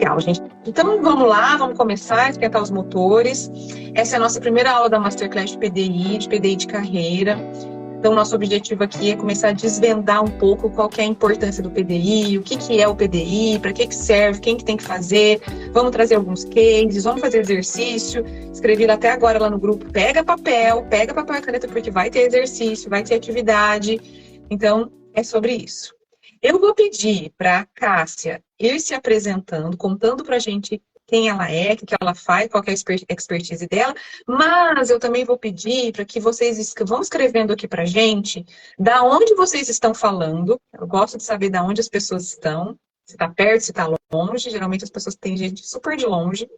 Legal, gente. Então vamos lá, vamos começar a esquentar os motores. Essa é a nossa primeira aula da Masterclass de PDI de carreira. Então, nosso objetivo aqui é começar a desvendar um pouco qual que é a importância do PDI, o que que é o PDI, para que que serve, quem que tem que fazer. Vamos trazer alguns cases, vamos fazer exercício. Escrevi até agora lá no grupo, pega papel e caneta, porque vai ter exercício, vai ter atividade. Então, é sobre isso. Eu vou pedir para a Cássia ir se apresentando, contando para a gente quem ela é, o que ela faz, qual que é a expertise dela, mas eu também vou pedir para que vocês vão escrevendo aqui para a gente da onde vocês estão falando. Eu gosto de saber da onde as pessoas estão, se está perto, se está longe. Geralmente as pessoas têm gente super de longe.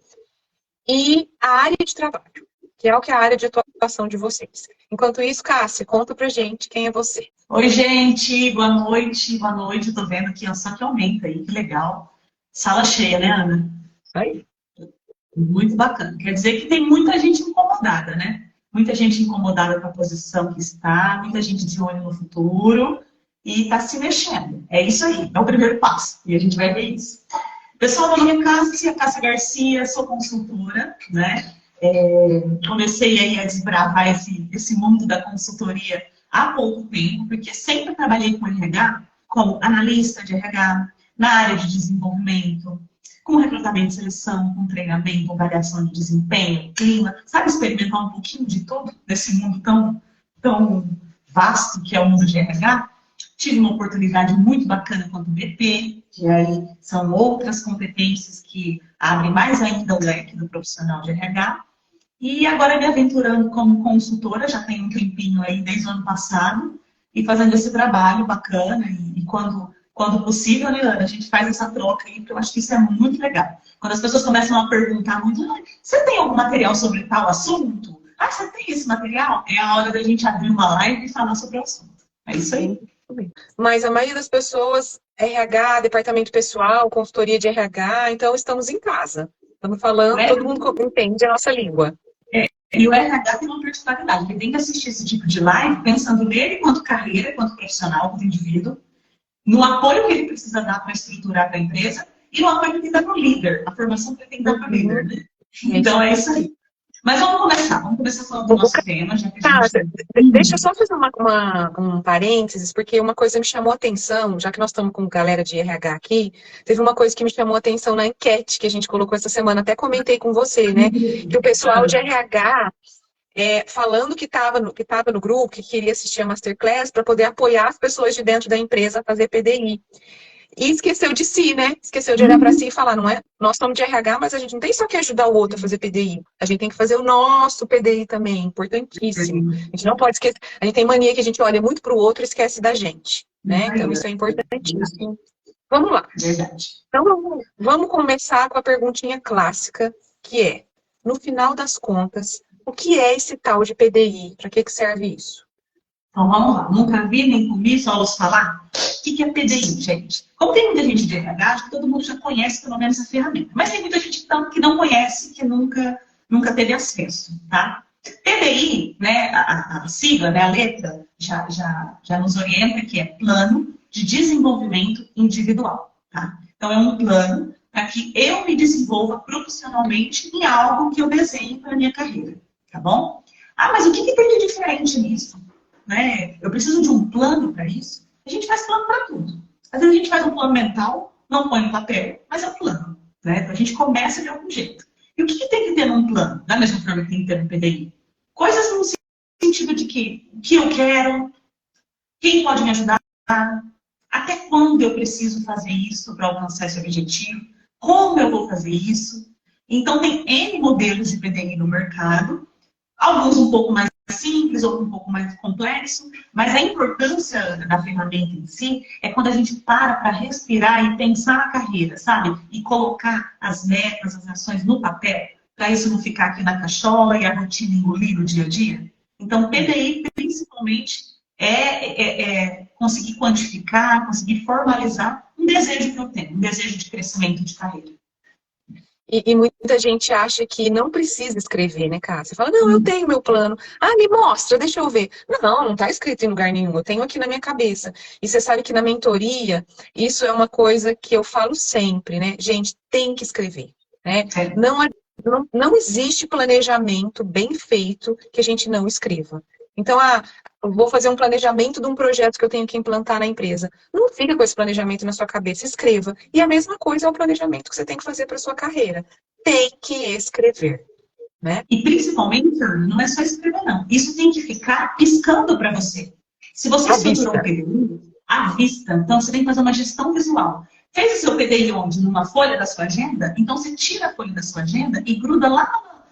E a área de trabalho, que é o que é a área de atuação de vocês. Enquanto isso, Cássia, conta pra gente quem é você. Oi, gente, boa noite, boa noite. Eu tô vendo aqui, ó, só que aumenta aí, que legal. Sala cheia, né, Ana? Aí. Muito bacana. Quer dizer que tem muita gente incomodada, né? Muita gente incomodada com a posição que está, muita gente de olho no futuro e está se mexendo. É isso aí, é o primeiro passo. E a gente vai ver isso. Pessoal, meu nome é Cássia Garcia, sou consultora, né? Comecei aí a desbravar esse mundo da consultoria há pouco tempo, porque sempre trabalhei com RH, como analista de RH, na área de desenvolvimento, com recrutamento e seleção, com treinamento, com avaliação de desempenho, clima, sabe, experimentar um pouquinho de tudo nesse mundo tão vasto que é o mundo de RH. Tive uma oportunidade muito bacana quanto BP, que aí são outras competências que abrem mais ainda o leque do profissional de RH. E agora me aventurando como consultora, já tem um tempinho aí, desde o ano passado, e fazendo esse trabalho bacana. E quando possível, né, Ana, a gente faz essa troca aí, porque eu acho que isso é muito legal. Quando as pessoas começam a perguntar muito, você tem algum material sobre tal assunto? Ah, você tem esse material? É a hora da gente abrir uma live e falar sobre o assunto. É isso aí. Mas a maioria das pessoas, RH, departamento pessoal, consultoria de RH, então estamos em casa. Estamos falando, todo mundo entende a nossa língua. E o RH tem uma particularidade, ele tem que assistir esse tipo de live pensando nele quanto carreira, quanto profissional, quanto indivíduo, no apoio que ele precisa dar para estruturar para a empresa e no apoio que ele tem que dar para o líder, a formação que ele tem que dar para o líder. Né? Então é isso aí. Mas vamos começar falando do nosso tema, já que a gente... Deixa eu só fazer um parênteses, porque uma coisa me chamou a atenção, já que nós estamos com galera de RH aqui, teve uma coisa que me chamou a atenção na enquete que a gente colocou essa semana, até comentei com você, né? Que o pessoal de RH, falando que estava no grupo, que queria assistir a Masterclass para poder apoiar as pessoas de dentro da empresa a fazer PDI. E esqueceu de si, né? Esqueceu de olhar para si e falar, não é? Nós somos de RH, mas a gente não tem só que ajudar o outro a fazer PDI. A gente tem que fazer o nosso PDI também, importantíssimo. A gente não pode esquecer. A gente tem mania que a gente olha muito para o outro e esquece da gente, né? Então isso é importantíssimo. Vamos lá. Então vamos começar com a perguntinha clássica, que é, no final das contas, o que é esse tal de PDI? Para que serve isso? Então vamos lá. Nunca vi nem comi, só ouço falar. O que é PDI, gente? Como tem muita gente de RH, acho que todo mundo já conhece pelo menos a ferramenta. Mas tem muita gente que não conhece, que nunca teve acesso, tá? PDI, né, a sigla, né, a letra, já nos orienta que é Plano de Desenvolvimento Individual, tá? Então é um plano para que eu me desenvolva profissionalmente em algo que eu desenho para a minha carreira, tá bom? Ah, mas o que tem de diferente nisso? Né? Eu preciso de um plano para isso? A gente faz plano para tudo. Às vezes a gente faz um plano mental, não põe no papel, mas é um plano. Né? Então a gente começa de algum jeito. E o que tem que ter num plano? Da mesma forma que tem que ter no PDI. Coisas no sentido de que o que eu quero, quem pode me ajudar, até quando eu preciso fazer isso para alcançar esse objetivo, como eu vou fazer isso. Então tem N modelos de PDI no mercado, alguns um pouco mais simples ou um pouco mais complexo, mas a importância da ferramenta em si é quando a gente para respirar e pensar na carreira, sabe? E colocar as metas, as ações no papel, para isso não ficar aqui na cachola e a rotina engolir no dia a dia. Então, PDI, principalmente, é conseguir quantificar, conseguir formalizar um desejo que eu tenho, um desejo de crescimento de carreira. E muita gente acha que não precisa escrever, né, Cássia? Fala, não, eu tenho meu plano. Ah, me mostra, deixa eu ver. Não está escrito em lugar nenhum, eu tenho aqui na minha cabeça. E você sabe que na mentoria, isso é uma coisa que eu falo sempre, né? Gente, tem que escrever, né? É. Não existe planejamento bem feito que a gente não escreva. Então, eu vou fazer um planejamento de um projeto que eu tenho que implantar na empresa. Não fica com esse planejamento na sua cabeça, escreva. E a mesma coisa é o planejamento que você tem que fazer para sua carreira. Tem que escrever, né? E principalmente, Ana, não é só escrever, não. Isso tem que ficar piscando para você. Se você À estruturou vista. um PDI, à vista, então você tem que fazer uma gestão visual. Fez o seu PDI onde? Numa folha da sua agenda? Então você tira a folha da sua agenda e gruda lá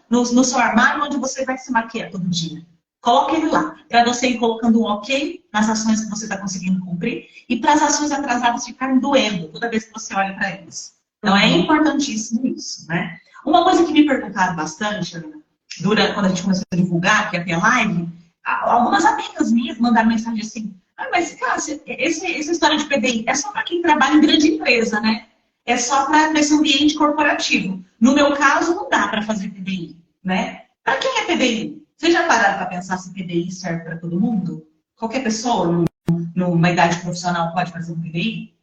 no seu armário onde você vai se maquiar todo dia. Coloque ele lá, para você ir colocando um ok nas ações que você está conseguindo cumprir e para as ações atrasadas ficarem doendo toda vez que você olha para elas. Então é importantíssimo isso, né? Uma coisa que me perguntaram bastante, quando a gente começou a divulgar, que ia ter live, algumas amigas minhas mandaram mensagem assim, mas, Cássia, essa história de PDI é só para quem trabalha em grande empresa, né? É só para esse ambiente corporativo. No meu caso, não dá para fazer PDI, né? Para quem é PDI? Vocês já pararam para pensar se PDI serve para todo mundo? Qualquer pessoa, numa idade profissional, pode fazer um PDI?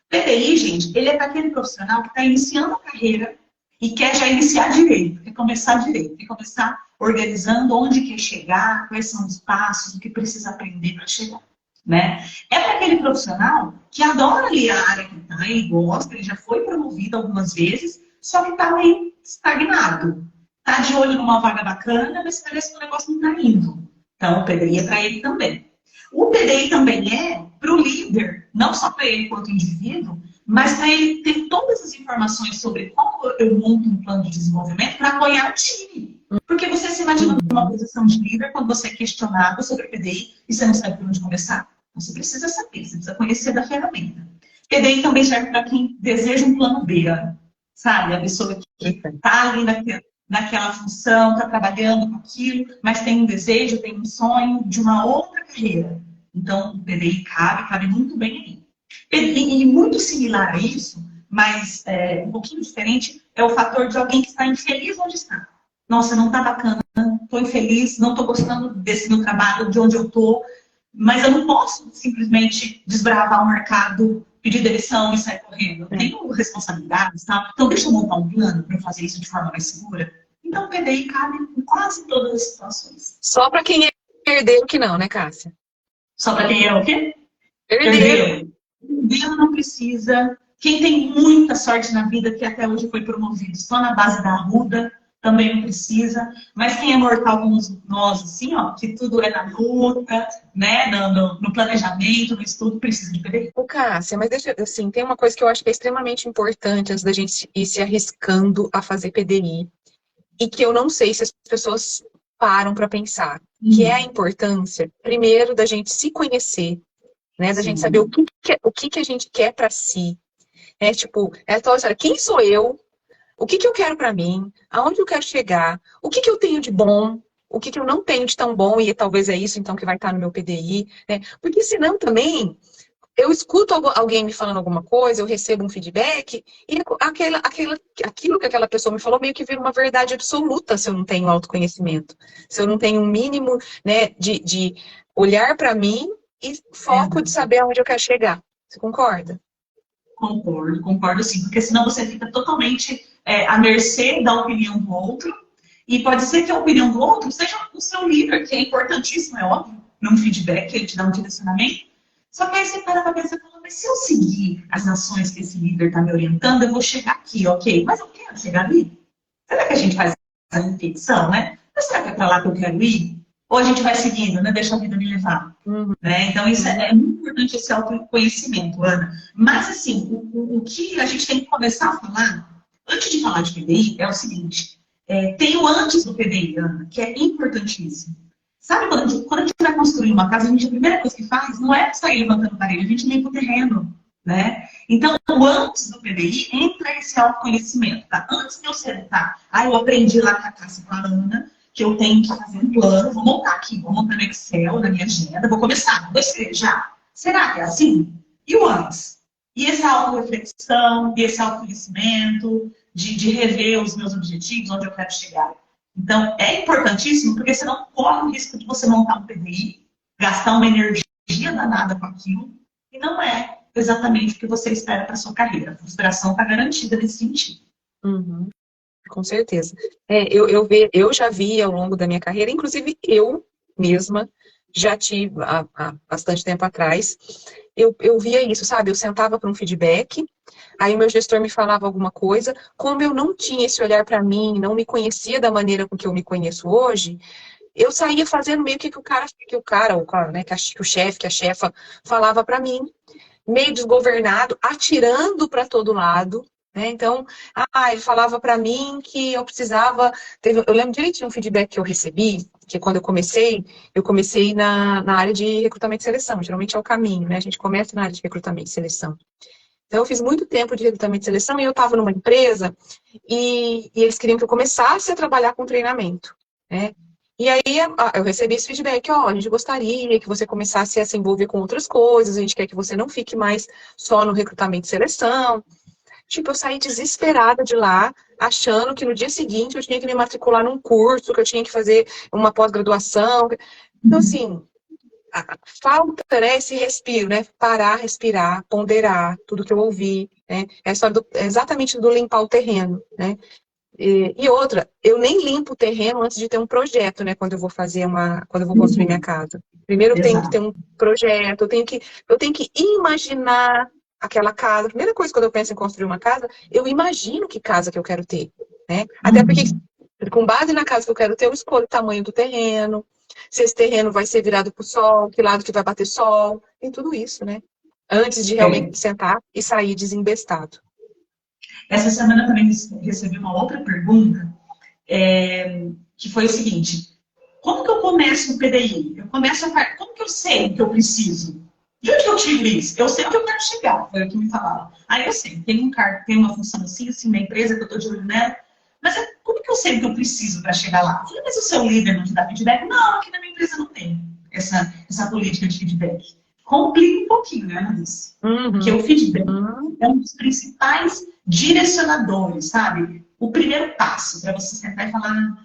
PDI, gente, ele é para aquele profissional que está iniciando a carreira e quer já iniciar direito, quer começar direito, quer começar organizando onde quer chegar, quais são os passos, o que precisa aprender para chegar, né? É para aquele profissional que adora ali a área que está, ele gosta, ele já foi promovido algumas vezes, só que está meio estagnado. Está de olho numa vaga bacana, mas parece que o negócio não está indo. Então, o PDI é para ele também. O PDI também é para o líder, não só para ele quanto indivíduo, mas para ele ter todas as informações sobre como eu monto um plano de desenvolvimento para apoiar o time. Porque você se imagina numa posição de líder quando você é questionado sobre PDI e você não sabe por onde começar. Você precisa saber, você precisa conhecer da ferramenta. PDI também serve para quem deseja um plano B, sabe? A pessoa que está ali naquela função, está trabalhando com aquilo, mas tem um desejo, tem um sonho de uma outra carreira. Então, o PDI cabe muito bem aí. E muito similar a isso, mas um pouquinho diferente, é o fator de alguém que está infeliz onde está. Nossa, não está bacana, estou infeliz, não estou gostando desse meu trabalho, de onde eu estou, mas eu não posso simplesmente desbravar o mercado, pedir demissão e sair correndo. Eu tenho responsabilidades, tá? Então deixa eu montar um plano para fazer isso de forma mais segura. Então o PDI cabe em quase todas as situações. Só para quem é herdeiro que não, né, Cássia? Só para quem é o quê? Herdeiro. Herdeiro não precisa. Quem tem muita sorte na vida, que até hoje foi promovido só na base da arruda, também não precisa. Mas quem é mortal como nós, assim, ó, que tudo é na luta, né, no planejamento, no estudo, precisa de PDI. Ô, Cássia, mas deixa, assim, tem uma coisa que eu acho que é extremamente importante antes da gente ir se arriscando a fazer PDI, e que eu não sei se as pessoas param para pensar, que é a importância, primeiro, da gente se conhecer, né, da gente saber o que a gente quer para si. É tipo, é a tal história, quem sou eu? O que eu quero para mim? Aonde eu quero chegar? O que eu tenho de bom? O que eu não tenho de tão bom? E talvez é isso, então, que vai estar no meu PDI. Né? Porque senão também, eu escuto alguém me falando alguma coisa, eu recebo um feedback, e aquilo que aquela pessoa me falou meio que vira uma verdade absoluta se eu não tenho autoconhecimento. Se eu não tenho um mínimo, né, de olhar para mim e foco de saber aonde eu quero chegar. Você concorda? Concordo sim, porque senão você fica totalmente à mercê da opinião do outro, e pode ser que a opinião do outro seja o seu líder, que é importantíssimo, é óbvio, num feedback, ele te dá um direcionamento, só que aí você para pensar, mas se eu seguir as ações que esse líder está me orientando, eu vou chegar aqui, ok, mas eu quero chegar ali? Será que a gente faz a infecção, né? Mas será que é para lá que eu quero ir? Ou a gente vai seguindo, né? Deixa a vida me levar. Né? Então, isso é muito importante, esse autoconhecimento, Ana. Mas, assim, o que a gente tem que começar a falar, antes de falar de PDI, é o seguinte. Tem o antes do PDI, Ana, que é importantíssimo. Sabe, quando a gente vai construir uma casa, a primeira coisa que faz não é sair levantando parede, a gente limpa o terreno, né? Então, o antes do PDI entra esse autoconhecimento, tá? Antes de eu sentar, eu aprendi lá com a Cássia, com a Ana, que eu tenho que fazer um plano, vou montar aqui, vou montar no Excel, na minha agenda, vou começar, vou escrever já. Será que é assim? E o antes? E essa autorreflexão, e esse autoconhecimento, de rever os meus objetivos, onde eu quero chegar. Então, é importantíssimo, porque você não corre o risco de você montar um PDI, gastar uma energia danada com aquilo, e não é exatamente o que você espera para sua carreira. A frustração está garantida nesse sentido. Uhum, com certeza. Eu já vi ao longo da minha carreira, inclusive eu mesma já tive há bastante tempo atrás, eu via isso, sabe? Eu sentava para um feedback, aí o meu gestor me falava alguma coisa, como eu não tinha esse olhar para mim, não me conhecia da maneira com que eu me conheço hoje, eu saía fazendo meio que né, que o chefe, que a chefa falava para mim, meio desgovernado, atirando para todo lado, né? Então, ele falava para mim que eu precisava. Eu lembro direitinho um feedback que eu recebi, que quando eu comecei na área de recrutamento e seleção. Geralmente é o caminho, né? A gente começa na área de recrutamento e seleção. Então, eu fiz muito tempo de recrutamento e seleção e eu estava numa empresa e eles queriam que eu começasse a trabalhar com treinamento, né? E aí eu recebi esse feedback, a gente gostaria que você começasse a se envolver com outras coisas, a gente quer que você não fique mais só no recrutamento e seleção. Tipo, eu saí desesperada de lá, achando que no dia seguinte eu tinha que me matricular num curso, que eu tinha que fazer uma pós-graduação. Então, assim, falta, né, esse respiro, né? Parar, respirar, ponderar tudo que eu ouvi, né? É a história exatamente do limpar o terreno, né? E outra, eu nem limpo o terreno antes de ter um projeto, né? Quando eu vou quando eu vou construir minha casa. Primeiro eu tenho que ter um projeto, eu tenho que imaginar aquela casa. A primeira coisa quando eu penso em construir uma casa, eu imagino que casa que eu quero ter, né? Até porque, com base na casa que eu quero ter, eu escolho o tamanho do terreno, se esse terreno vai ser virado para o sol, que lado que vai bater sol, tem tudo isso, né? Antes de realmente sentar e sair desembestado. Essa semana eu também recebi uma outra pergunta, que foi o seguinte: como que eu começo um PDI? Como que eu sei o que eu preciso? De onde que eu tiro isso? Eu sei o que eu quero chegar, foi o que me falaram. Aí eu sei, tem um cargo, tem uma função assim na empresa que eu estou de olho nela, mas como que eu sei o que eu preciso para chegar lá? Eu falei, mas o seu líder não te dá feedback? Não, aqui na minha empresa não tem essa política de feedback. Complica um pouquinho, né, Analice? Porque o feedback é um dos principais direcionadores, sabe? O primeiro passo para você sentar e falar,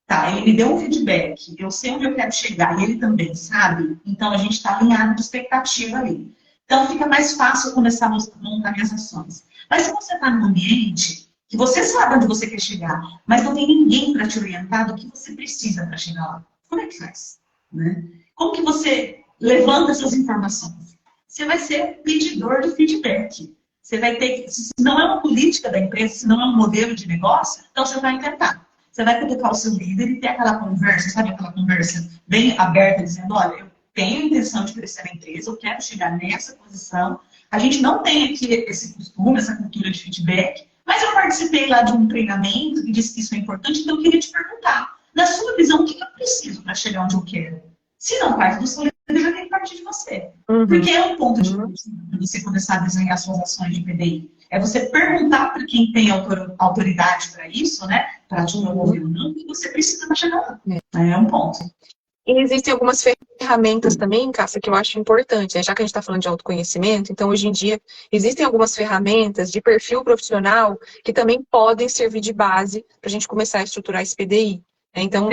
tá, ele me deu um feedback, eu sei onde eu quero chegar, e ele também sabe, então a gente está alinhado de expectativa ali. Então fica mais fácil começar a montar minhas ações. Mas se você está num ambiente que você sabe onde você quer chegar, mas não tem ninguém para te orientar do que você precisa para chegar lá, como é que faz? Né? Como que você levanta essas informações? Você vai ser pedidor de feedback. Você vai ter que, se não é uma política da empresa, se não é um modelo de negócio, então você vai tentar. Você vai colocar o seu líder e ter aquela conversa, sabe aquela conversa bem aberta, dizendo, olha, eu tenho a intenção de crescer na empresa, eu quero chegar nessa posição. A gente não tem aqui esse costume, essa cultura de feedback, mas eu participei lá de um treinamento que disse que isso é importante, então eu queria te perguntar, na sua visão, o que eu preciso para chegar onde eu quero? Se não parte do seu líder, já tem que partir de você. Porque é um ponto de você começar a desenhar suas ações de PDI. É você perguntar para quem tem autoridade para isso, né? Para te promover ou não, o que você precisa para chegar lá. É um ponto. E existem algumas ferramentas também, Cássia, que eu acho importante, né? Já que a gente está falando de autoconhecimento, então hoje em dia existem algumas ferramentas de perfil profissional que também podem servir de base para a gente começar a estruturar esse PDI. Então,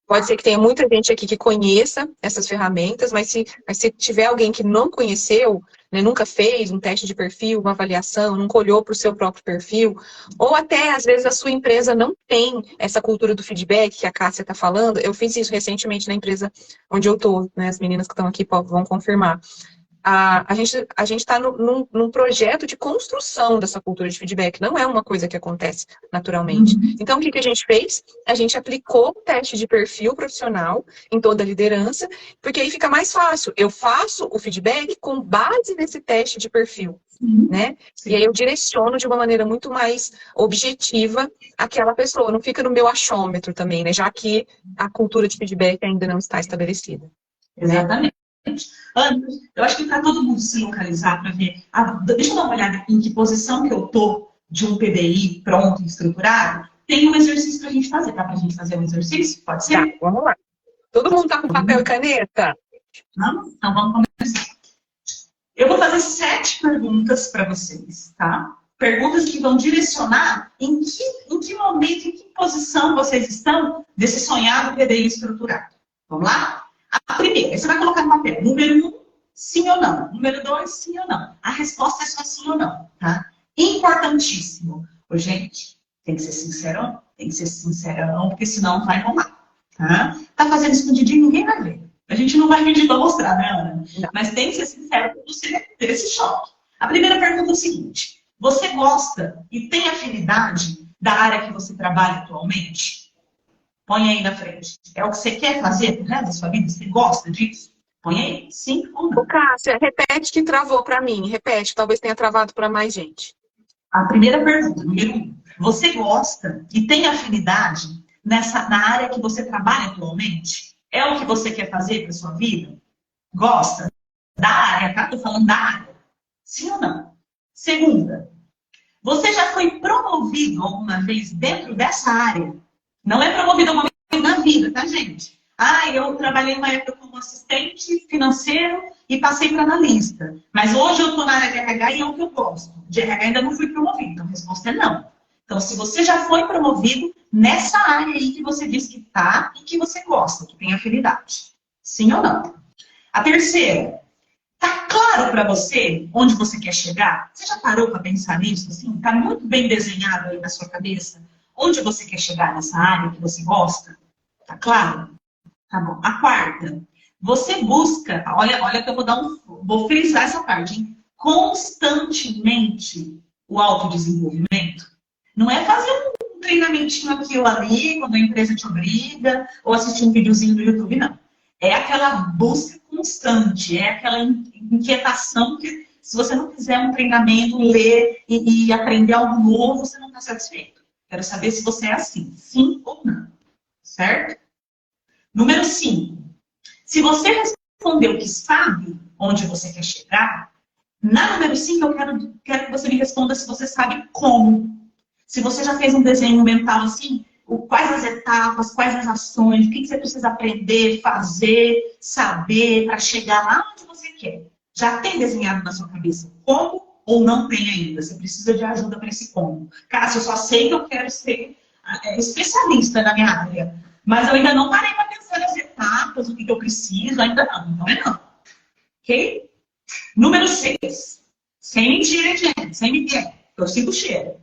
pode ser que tenha muita gente aqui que conheça essas ferramentas, mas se tiver alguém que não conheceu, né, nunca fez um teste de perfil, uma avaliação, nunca olhou para o seu próprio perfil, ou até, às vezes, a sua empresa não tem essa cultura do feedback que a Cássia está falando. Eu fiz isso recentemente na empresa onde eu estou, né, as meninas que estão aqui vão confirmar. A gente está num projeto de construção dessa cultura de feedback, não é uma coisa que acontece naturalmente. Então, o que a gente fez? A gente aplicou o teste de perfil profissional em toda a liderança, porque aí fica mais fácil. Eu faço o feedback com base nesse teste de perfil, né? E aí eu direciono de uma maneira muito mais objetiva aquela pessoa, não fica no meu achômetro também, né? Já que a cultura de feedback ainda não está estabelecida. Exatamente. Ana, eu acho que para todo mundo se localizar, para ver, deixa eu dar uma olhada em que posição que eu estou de um PDI pronto e estruturado, tem um exercício para a gente fazer. Dá para a gente fazer um exercício? Pode ser? Tá, vamos lá. Todo mundo está com papel e caneta? Vamos? Então vamos começar. Eu vou fazer 7 perguntas para vocês, tá? Perguntas que vão direcionar em que momento, em que posição vocês estão desse sonhado PDI estruturado. Vamos lá? A primeira, você vai colocar no papel. Número 1, sim ou não. Número 2, sim ou não. A resposta é só sim ou não, tá? Importantíssimo. Ô, gente, tem que ser sincerão. Tem que ser sincerão, porque senão vai rolar. Tá fazendo escondidinho, ninguém vai ver. A gente não vai pedir para mostrar, né, Ana? Mas tem que ser sincero para você ter esse choque. A primeira pergunta é o seguinte. Você gosta e tem afinidade da área que você trabalha atualmente? Põe aí na frente. É o que você quer fazer pro resto da sua vida? Você gosta disso? Põe aí, sim ou não. Ô, Cássia, repete que travou para mim. Repete, talvez tenha travado para mais gente. A primeira pergunta, número 1. Você gosta e tem afinidade na área que você trabalha atualmente? É o que você quer fazer para sua vida? Gosta? Da área, tá? Tô falando da área. Sim ou não? Segunda, você já foi promovido alguma vez dentro dessa área? Não é promovido alguma vez na vida, tá, gente? Eu trabalhei uma época como assistente financeiro e passei para analista. Mas hoje eu estou na área de RH e é o que eu gosto. De RH ainda não fui promovido, então a resposta é não. Então, se você já foi promovido nessa área aí que você diz que está e que você gosta, que tem afinidade. Sim ou não? A terceira, tá claro para você onde você quer chegar? Você já parou para pensar nisso? Assim, tá muito bem desenhado aí na sua cabeça onde você quer chegar nessa área que você gosta? Tá claro? Tá bom. A quarta, você busca, olha que eu vou frisar essa parte, hein? Constantemente o autodesenvolvimento. Não é fazer um treinamentinho aqui ou ali, quando a empresa te obriga, ou assistir um videozinho no YouTube, não. É aquela busca constante, é aquela inquietação que, se você não fizer um treinamento, ler e aprender algo novo, você não está satisfeito. Quero saber se você é assim, sim ou não. Certo? Número 5. Se você respondeu que sabe onde você quer chegar, na número 5 eu quero que você me responda se você sabe como. Se você já fez um desenho mental assim, quais as etapas, quais as ações, o que você precisa aprender, fazer, saber para chegar lá onde você quer. Já tem desenhado na sua cabeça como ou não tem ainda? Você precisa de ajuda para esse como. Cássio, eu só sei que eu quero ser especialista na minha área, mas eu ainda não parei para pensar nas etapas, o que eu preciso, ainda não. Então é não. Ok? Número 6. Sem mentira, gente. Sem mentira. Eu sinto o cheiro.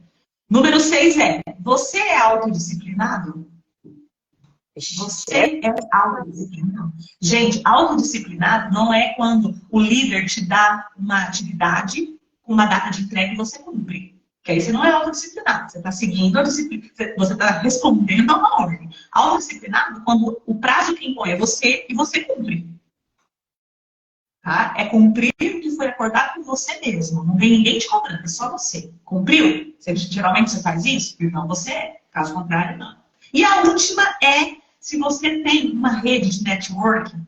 Número 6 é, você é autodisciplinado? Você é autodisciplinado? Gente, autodisciplinado não é quando o líder te dá uma atividade com uma data de entrega e você cumpre. Que aí você não é autodisciplinado. Você está seguindo a disciplina. Você está respondendo a uma ordem. Autodisciplinado quando o prazo que impõe é você e você cumpre. Tá? É cumprir o que foi acordado com você mesmo. Não tem ninguém te cobrando, é só você. Cumpriu? Geralmente você faz isso? Então você é. Caso contrário, não. E a última é se você tem uma rede de networking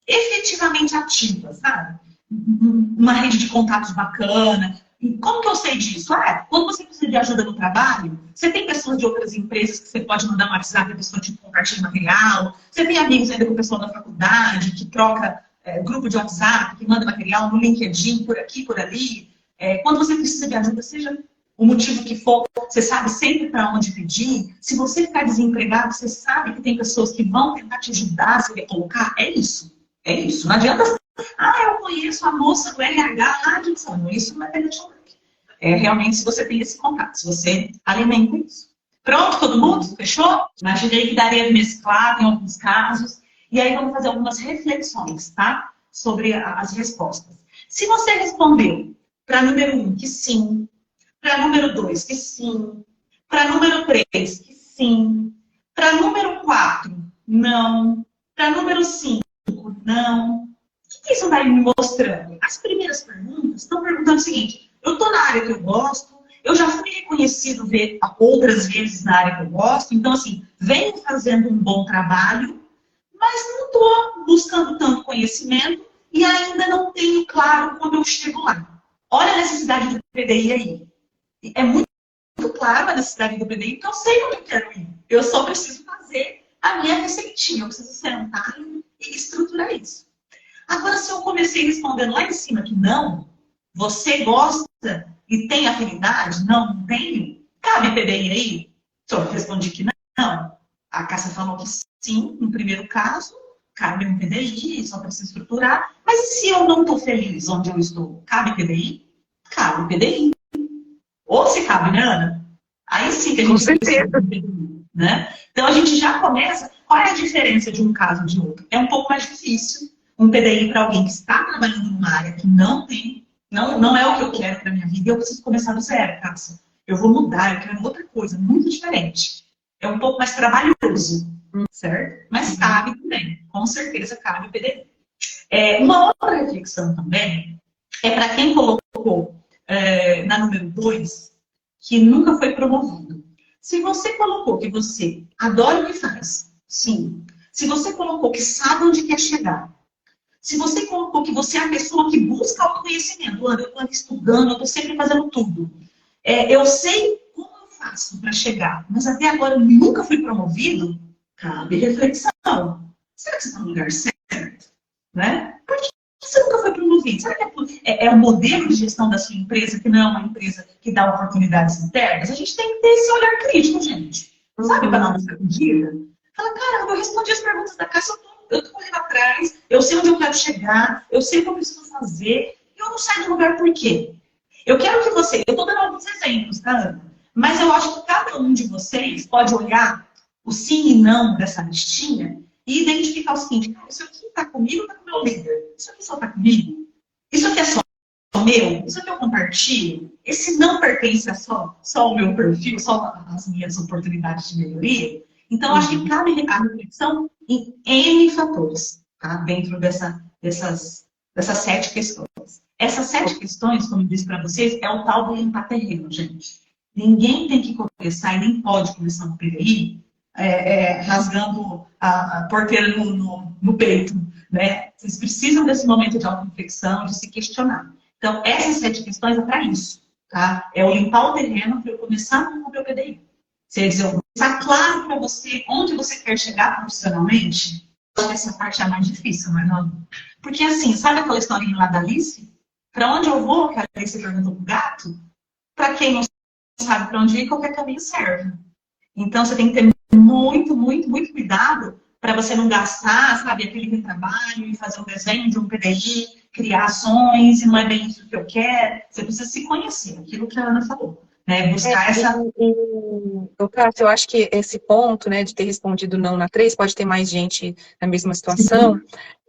efetivamente ativa, sabe? Uma rede de contatos bacana. E como que eu sei disso? Quando você precisa de ajuda no trabalho, você tem pessoas de outras empresas que você pode mandar um WhatsApp e a pessoa te compartilha material. Você tem amigos ainda com o pessoal da faculdade que troca grupo de WhatsApp, que manda material no LinkedIn, por aqui, por ali. Quando você precisa de ajuda, seja o motivo que for, você sabe sempre para onde pedir. Se você ficar desempregado, você sabe que tem pessoas que vão tentar te ajudar a se recolocar. É isso. É isso. Não adianta. Eu conheço a moça do RH lá de São. Isso não é network. Realmente se você tem esse contato, se você alimenta isso. Pronto, todo mundo? Fechou? Imaginei que daria de mesclar em alguns casos. E aí vamos fazer algumas reflexões, tá? Sobre as respostas. Se você respondeu para número 1 que sim, para número 2 que sim, para número 3 que sim, para número 4 não, para número 5 não. O que isso vai me mostrando? As primeiras perguntas estão perguntando o seguinte: eu estou na área que eu gosto, eu já fui reconhecido outras vezes na área que eu gosto, então assim, venho fazendo um bom trabalho, mas não estou buscando tanto conhecimento e ainda não tenho claro como eu chego lá. Olha a necessidade do PDI aí. É muito claro a necessidade do PDI, porque eu sei onde eu quero ir. Eu só preciso fazer a minha receitinha. Eu preciso sentar e estruturar isso. Agora, se eu comecei respondendo lá em cima que não, você gosta e tem afinidade? Não, não tenho? Cabe PDI aí? Só respondi que não. A Cássia falou que sim, no primeiro caso, cabe um PDI, só para se estruturar. Mas e se eu não estou feliz onde eu estou? Cabe PDI? Cabe PDI. Ou se cabe, né, Ana? Aí sim que a gente precisa de PDI, né? Então a gente já começa. Qual é a diferença de um caso de outro? É um pouco mais difícil um PDI para alguém que está trabalhando numa área que não tem, não é o que eu quero para minha vida, e eu preciso começar do zero, Cássia. Eu vou mudar, eu quero outra coisa, muito diferente. É um pouco mais trabalhoso, certo? Mas cabe também, com certeza cabe o PDI. Uma outra reflexão também é para quem colocou na número 2, que nunca foi promovido. Se você colocou que você adora o que faz, sim. Se você colocou que sabe onde quer chegar, se você colocou que você é a pessoa que busca autoconhecimento, eu estou estudando, eu estou sempre fazendo tudo. Eu sei como eu faço para chegar, mas até agora eu nunca fui promovido, cabe reflexão. Será que você está no lugar certo? Né? Por que você nunca foi promovido? Será que é o modelo de gestão da sua empresa que não é uma empresa que dá oportunidades internas? A gente tem que ter esse olhar crítico, gente. Sabe, para não ficar perdida? Fala, caramba, eu respondi as perguntas da Cássia, eu tô correndo atrás, eu sei onde eu quero chegar, eu sei o que eu preciso fazer, e eu não saio do lugar por quê? Eu quero que você, eu tô dando alguns exemplos, tá, Ana? Mas eu acho que cada um de vocês pode olhar o sim e não dessa listinha e identificar o seguinte, cara, isso aqui tá comigo ou tá com o meu líder? Isso aqui só tá comigo? Isso aqui é só meu? Isso aqui eu compartilho? Esse não pertence a só ao meu perfil, só às minhas oportunidades de melhoria? Então, acho que cabe a reflexão em N fatores, tá? Dentro dessas 7 questões. Essas 7 questões, como eu disse para vocês, é o tal do limpar terreno, gente. Ninguém tem que começar e nem pode começar no PDI rasgando a porteira no peito, né? Vocês precisam desse momento de auto-reflexão, de se questionar. Então, essas 7 questões é para isso, tá? É o limpar o terreno para eu começar no meu PDI. Se está claro para você onde você quer chegar profissionalmente, essa parte é a mais difícil, mas não. Porque assim, sabe aquela historinha lá da Alice? Para onde eu vou, que a Alice perguntou pro gato? Para quem não sabe para onde ir, qualquer caminho serve. Então você tem que ter muito, muito, muito cuidado para você não gastar, sabe, aquele retrabalho e fazer um desenho de um PDI, criar ações, e não é bem isso que eu quero. Você precisa se conhecer, aquilo que a Ana falou. Né, buscar essa... Cássio, eu acho que esse ponto, né, de ter respondido não na 3, pode ter mais gente na mesma situação,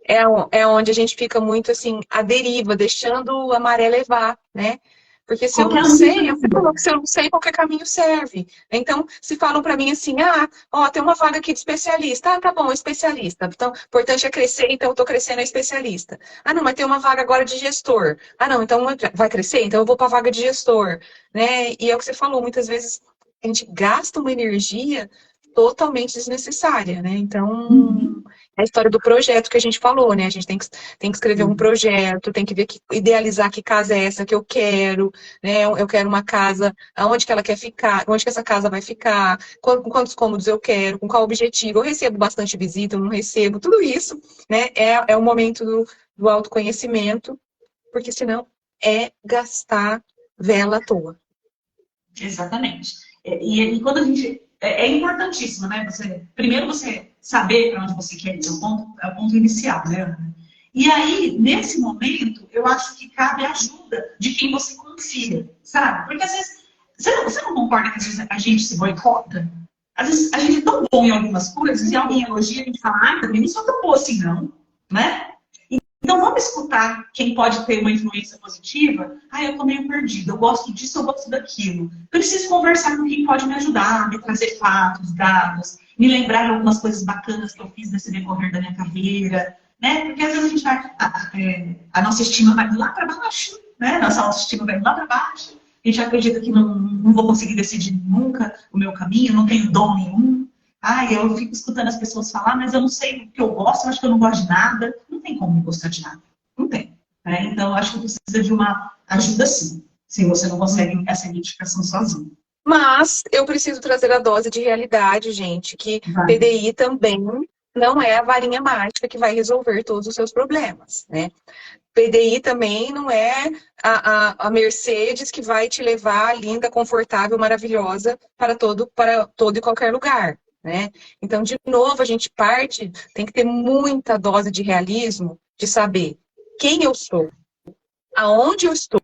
é onde a gente fica muito, assim, à deriva, deixando a maré levar, né? Porque se eu não sei, eu falo que se eu não sei, qualquer caminho serve. Então, se falam para mim assim, tem uma vaga aqui de especialista. Tá bom, especialista. Então, o importante é crescer, então eu estou crescendo a especialista. Não, mas tem uma vaga agora de gestor. Não, então vai crescer? Então eu vou para a vaga de gestor. Né? E é o que você falou, muitas vezes a gente gasta uma energia totalmente desnecessária, né? Então, é a história do projeto que a gente falou, né? A gente tem que escrever um projeto, tem que ver, idealizar que casa é essa que eu quero, né? Eu quero uma casa, aonde que ela quer ficar, onde que essa casa vai ficar, com quantos cômodos eu quero, com qual objetivo, eu recebo bastante visita, eu não recebo, tudo isso, né? É o momento do autoconhecimento, porque senão é gastar vela à toa. Exatamente. E quando a gente... É importantíssimo, né? Primeiro você saber para onde você quer ir, é o ponto inicial, né? E aí, nesse momento, eu acho que cabe a ajuda de quem você confia, sabe? Porque às vezes, você não concorda que às vezes a gente se boicota? Às vezes a gente é tão bom em algumas coisas e alguém elogia, a gente fala, também não sou tão boa assim não, né? Então, vamos escutar quem pode ter uma influência positiva. Eu tô meio perdida, eu gosto disso, eu gosto daquilo. Preciso conversar com quem pode me ajudar, me trazer fatos, dados, me lembrar de algumas coisas bacanas que eu fiz nesse decorrer da minha carreira, né? Porque às vezes a gente vai, a nossa estima vai lá para baixo, né? Nossa autoestima vai lá para baixo. A gente acredita que não vou conseguir decidir nunca o meu caminho, não tenho dom nenhum. Eu fico escutando as pessoas falar, mas eu não sei o que eu gosto, eu acho que eu não gosto de nada. Não tem como gostar de nada. Não tem. Né? Então, eu acho que precisa de uma ajuda sim. Se você não consegue essa identificação sozinho. Mas eu preciso trazer a dose de realidade, gente, que PDI também não é a varinha mágica que vai resolver todos os seus problemas, né? PDI também não é a Mercedes que vai te levar linda, confortável, maravilhosa para todo e qualquer lugar, né? Então, de novo, a gente tem que ter muita dose de realismo, de saber quem eu sou, aonde eu estou,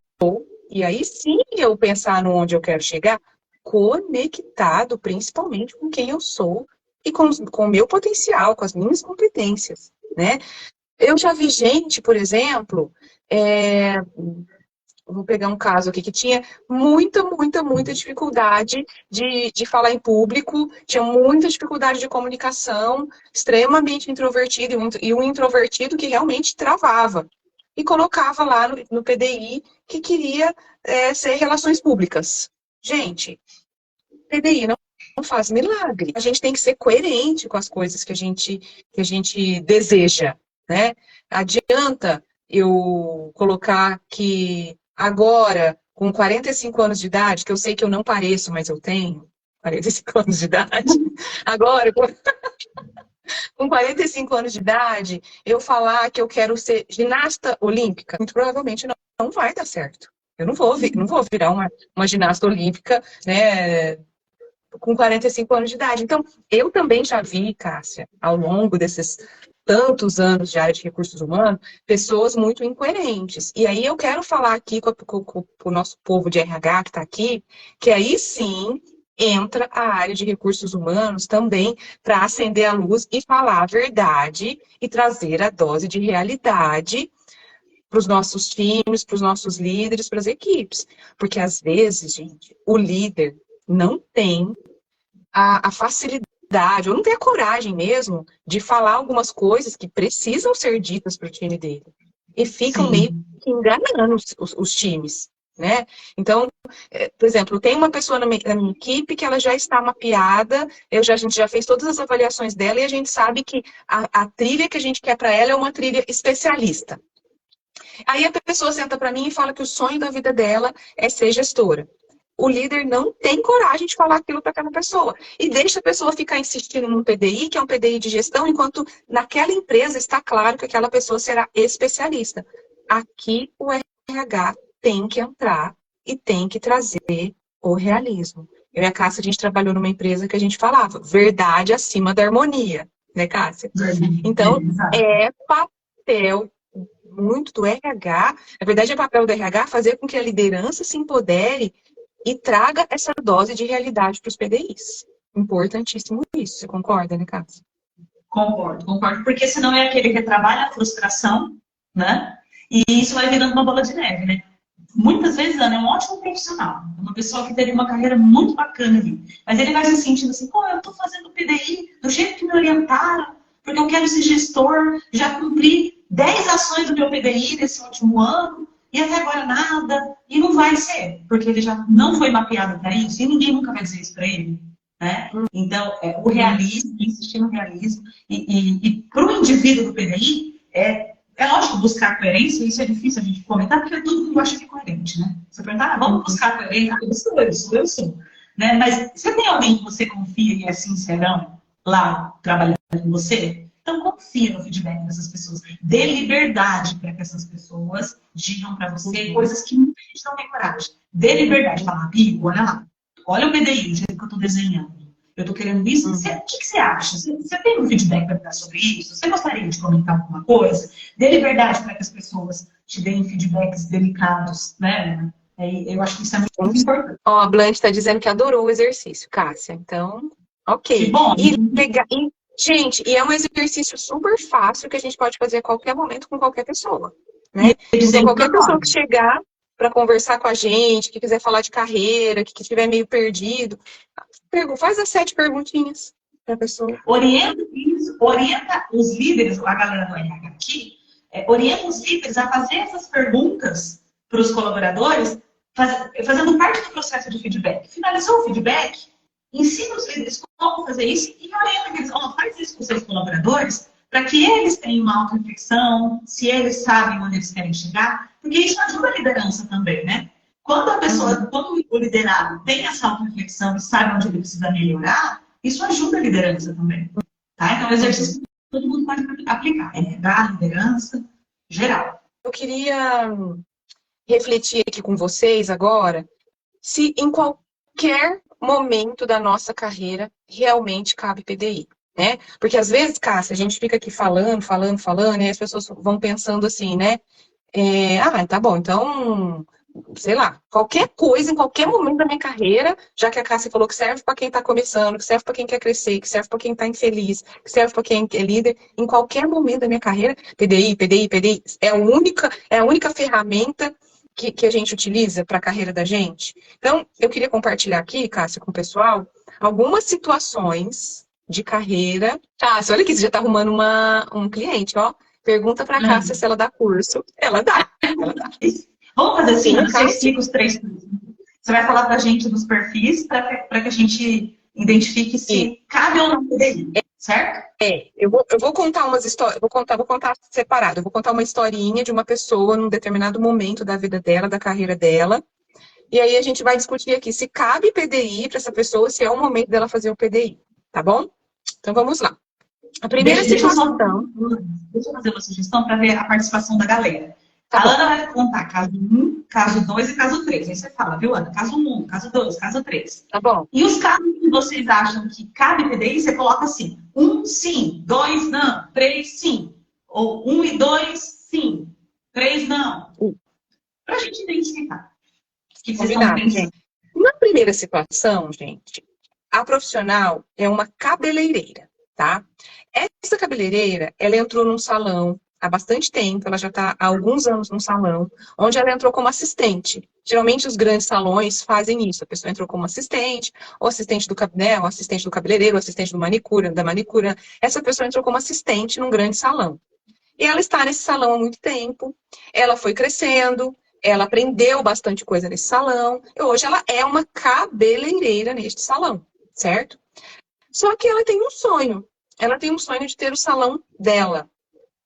e aí sim eu pensar no onde eu quero chegar, conectado principalmente com quem eu sou e com o meu potencial, com as minhas competências, né? Eu já vi gente, por exemplo, vou pegar um caso aqui, que tinha muita dificuldade de falar em público, tinha muita dificuldade de comunicação, extremamente introvertido, e um introvertido que realmente travava. E colocava lá no PDI que queria ser relações públicas. Gente, PDI não faz milagre. A gente tem que ser coerente com as coisas que a gente deseja, né? Adianta eu colocar que agora, com 45 anos de idade, que eu sei que eu não pareço, mas eu tenho 45 anos de idade, agora, com 45 anos de idade, eu falar que eu quero ser ginasta olímpica, muito provavelmente não vai dar certo. Eu não vou virar uma ginasta olímpica, né, com 45 anos de idade. Então, eu também já vi, Cássia, ao longo desses tantos anos de área de recursos humanos, pessoas muito incoerentes. E aí eu quero falar aqui com o nosso povo de RH que está aqui, que aí sim entra a área de recursos humanos também para acender a luz e falar a verdade e trazer a dose de realidade para os nossos times, para os nossos líderes, para as equipes. Porque às vezes, gente, o líder não tem a facilidade, ou não tem a coragem mesmo, de falar algumas coisas que precisam ser ditas para o time dele. E ficam Sim. meio que enganando os times, né? Então, por exemplo, tem uma pessoa na minha equipe que ela já está mapeada, a gente já fez todas as avaliações dela e a gente sabe que a trilha que a gente quer para ela é uma trilha especialista. Aí a pessoa senta para mim e fala que o sonho da vida dela é ser gestora. O líder não tem coragem de falar aquilo para aquela pessoa. E deixa a pessoa ficar insistindo num PDI, que é um PDI de gestão, enquanto naquela empresa está claro que aquela pessoa será especialista. Aqui o RH tem que entrar e tem que trazer o realismo. Eu e a Cássia, a gente trabalhou numa empresa que a gente falava verdade acima da harmonia, né, Cássia? Então, é papel muito do RH, na verdade é papel do RH fazer com que a liderança se empodere e traga essa dose de realidade para os PDIs. Importantíssimo isso, você concorda, né, Cássia? Concordo, porque senão é aquele que trabalha a frustração, né? E isso vai virando uma bola de neve, né? Muitas vezes, Ana, é um ótimo profissional, uma pessoa que teve uma carreira muito bacana ali, mas ele vai se sentindo assim, pô, eu tô fazendo PDI do jeito que me orientaram, porque eu quero ser gestor, já cumpri 10 ações do meu PDI nesse último ano, e até agora nada, e não vai ser, porque ele já não foi mapeado para isso, e ninguém nunca vai dizer isso para ele. Né? Então, o realismo, insistir no realismo, e para o indivíduo do PDI, é lógico buscar coerência, isso é difícil a gente comentar, porque todo mundo acha que é coerente, né? Você perguntar, vamos buscar coerência, eu sou. Né? Mas você tem alguém que você confia e é sincerão lá trabalhando com você? Então, confia no feedback dessas pessoas. Dê liberdade para que essas pessoas digam para você coisas que muita gente não tem coragem. Dê liberdade. Fala, amigo, olha lá. Olha o PDI, o jeito que eu estou desenhando. Eu estou querendo isso. O que você acha? Você tem um feedback para dar sobre isso? Você gostaria de comentar alguma coisa? Dê liberdade para que as pessoas te deem feedbacks delicados, né? Eu acho que isso é muito importante. Ó, a Blanche está dizendo que adorou o exercício, Cássia. Então, ok. Que bom. Gente, e é um exercício super fácil que a gente pode fazer a qualquer momento com qualquer pessoa. Né? Então, qualquer pessoa que chegar para conversar com a gente, que quiser falar de carreira, que estiver meio perdido, faz as 7 perguntinhas para a pessoa. Orienta os líderes, a galera do RH aqui, orienta os líderes a fazer essas perguntas para os colaboradores, fazendo parte do processo de feedback. Finalizou o feedback, ensina os líderes como fazer isso e orienta eles, faz isso com os seus colaboradores, para que eles tenham uma auto-reflexão, se eles sabem onde eles querem chegar, porque isso ajuda a liderança também, né? Quando a pessoa, quando o liderado tem essa auto-reflexão e sabe onde ele precisa melhorar, isso ajuda a liderança também. Tá? Então, o exercício todo mundo pode aplicar. RH, liderança, geral. Eu queria refletir aqui com vocês agora se em qualquer momento da nossa carreira realmente cabe PDI, né? Porque às vezes, Cássia, a gente fica aqui falando, e as pessoas vão pensando assim, né? Tá bom, então, sei lá, qualquer coisa, em qualquer momento da minha carreira, já que a Cássia falou que serve para quem está começando, que serve para quem quer crescer, que serve para quem está infeliz, que serve para quem é líder, em qualquer momento da minha carreira, PDI, é a única ferramenta que a gente utiliza para a carreira da gente. Então, eu queria compartilhar aqui, Cássia, com o pessoal, algumas situações de carreira. Cássia, olha aqui, você já está arrumando um cliente, ó. Pergunta para a Cássia se ela dá curso. Ela dá. Vamos fazer assim, Sim, você explica os 3 cursos. Você vai falar para a gente dos perfis para que a gente identifique se cabe ou não PDI, certo? Eu vou contar umas histórias, vou contar separado. Eu vou contar uma historinha de uma pessoa num determinado momento da vida dela, da carreira dela. E aí a gente vai discutir aqui se cabe PDI para essa pessoa, se é o momento dela fazer o PDI, tá bom? Então vamos lá. A primeira situação. Deixa eu fazer uma sugestão para ver a participação da galera. Tá a bom. Ana vai contar caso 1, caso 2 e caso 3. Aí você fala, viu, Ana? Caso 1, caso 2, caso 3. Tá bom. E os casos que vocês acham que cabe PDI, você coloca assim: 1, sim. 2, não. 3, sim. Ou 1 e 2, sim. 3, não. Para a gente identificar. O que vocês estão pensando? Gente. Na primeira situação, gente, a profissional é uma cabeleireira, tá? Essa cabeleireira, ela entrou num salão há bastante tempo, ela já está há alguns anos num salão, onde ela entrou como assistente. Geralmente os grandes salões fazem isso, a pessoa entrou como assistente, ou assistente do cabelo, ou assistente do cabeleireiro, ou assistente do manicure, da manicure. Essa pessoa entrou como assistente num grande salão. E ela está nesse salão há muito tempo, ela foi crescendo, ela aprendeu bastante coisa nesse salão, e hoje ela é uma cabeleireira neste salão, certo? Só que ela tem um sonho. Ela tem um sonho de ter o salão dela.